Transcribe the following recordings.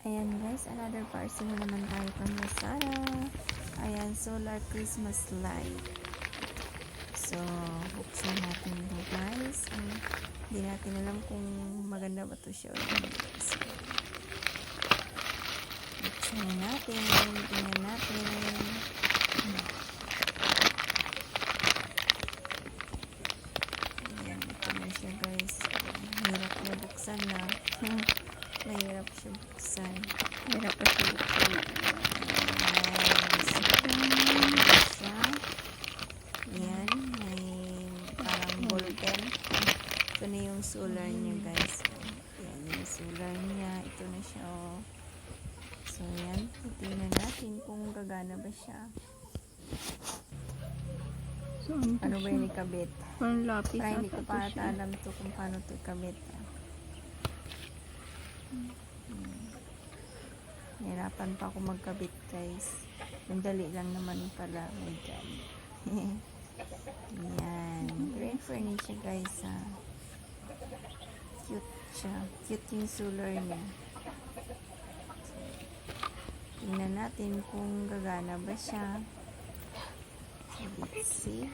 Ayan guys, another parcel na naman tayo from Lazada. Ayan, solar Christmas light. So, buksan natin ito guys. Hindi natin alam kung maganda ba ito siya o hindi. So, buksan natin. Tingnan natin. Ayan, ito na siya guys. Hirap na buksan na. Mahirap siya buksan. Hirap pa siya buksan. Ayan, may parang golden. Ito na yung solar niya guys. Ayan yung solar niya. Ito na siya oh. So ayan, tingnan natin kung gagana ba siya. So, ano ba yung ikabit? Parang lapis. Parang hindi ko pa alam to kung paano ito ikabit. Nahirapan pa ako magkabit guys. Mandali lang naman pala. My God. Ayan. Great furniture guys ha. Cute siya. Cute yung solar niya. Tingnan natin kung gagana ba siya. So, let's see.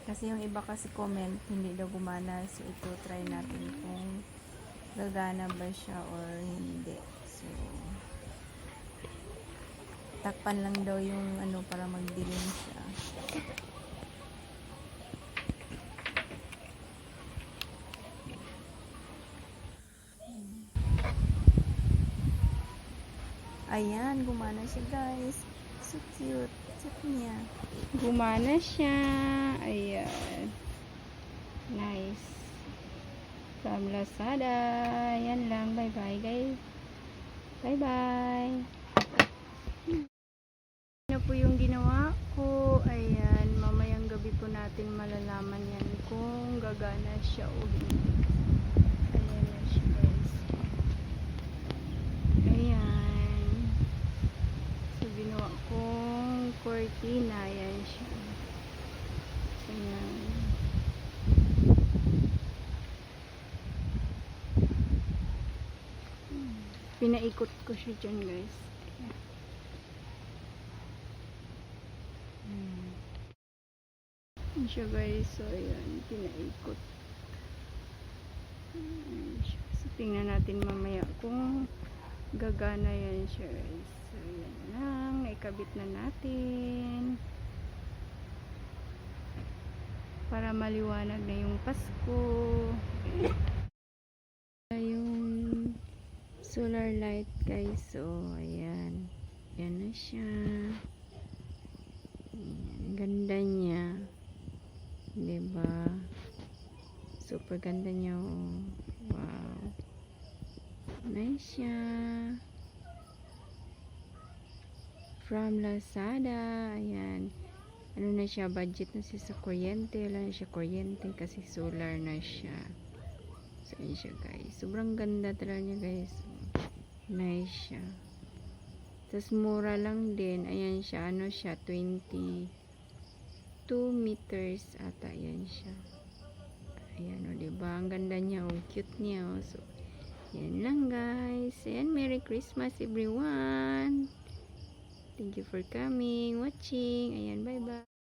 Kasi yung iba kasi comment hindi daw gumana. So ito try natin kung gagana ba siya or hindi. So takpan lang daw yung ano para magdilim siya. Ayan, gumana siya guys. So cute. Cute niya. Gumana siya. Ayan. Nice. From Lazada. Yan lang. Bye-bye guys. Bye-bye. Ano po yung ginawa ko. Ayan. Mamayang gabi po natin malalaman yan kung gagana siya o hindi. Ayan na siya guys. Ayan. So ginawa kong cortina. Ayan siya. Ayan. Pinaikot ko siya dyan guys. Ayan siya guys. So ayan. Pinaikot. Ayan siya. So tingnan natin mamaya kung gagana yan siya guys. So ayan lang. Naikabit na natin. Para maliwanag na yung Pasko. Yung solar light guys. So ayan. Yan na siya. Ayan. Ganda niya. Diba? Super ganda niya. Oh. Wow. Nice siya. From Lazada. Ayan. Ano na siya, budget na siya sa kuryente. Wala na siya kuryente kasi solar na siya. So, ayan siya guys. Sobrang ganda talaga niya guys. Nice siya. Tapos mura lang din. Ayan siya. Ano siya, 22 meters ata. Ayan siya. Ayan o, diba? Ang ganda niya o. Cute niya o. So, yan lang guys. And Merry Christmas everyone. Thank you for coming, watching. Ayan, bye-bye.